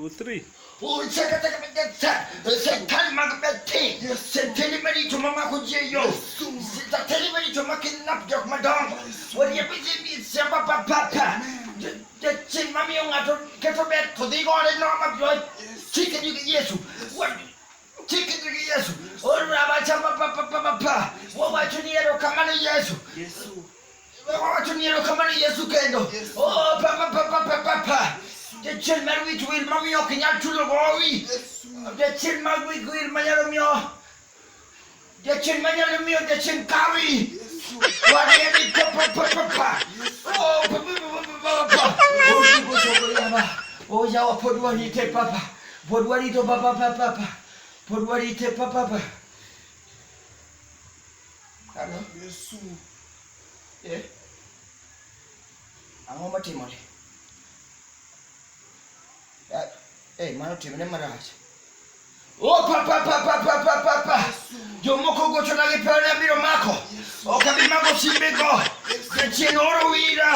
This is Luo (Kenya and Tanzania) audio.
2, 3. Oh, Satan magpete. Sentinel to mama kujeyo. Sentinel to makinap jok madong. What you be sapa papa. The chin mammy on get a bed to the God and norm of joy. Chicken you get yes. What? Chicken you get yes. Oh, Rabbi Chapa papa. What about you near Kamana yes? Yes. What you near Kamana yes? Oh, papa. The children which will mommy or can you to the children which will Mayamio. The children Mayamio, the chin carry. What papa. Oh, Yawa put what he take papa. Put what he to papa. Put what he take papa. Hello? Yes. Yeah. I'm on my team. Hey, mano, te me maras. Oh, papa. Yo moko go to la pera miro mako. O cabi mako simbego. The chinoro ira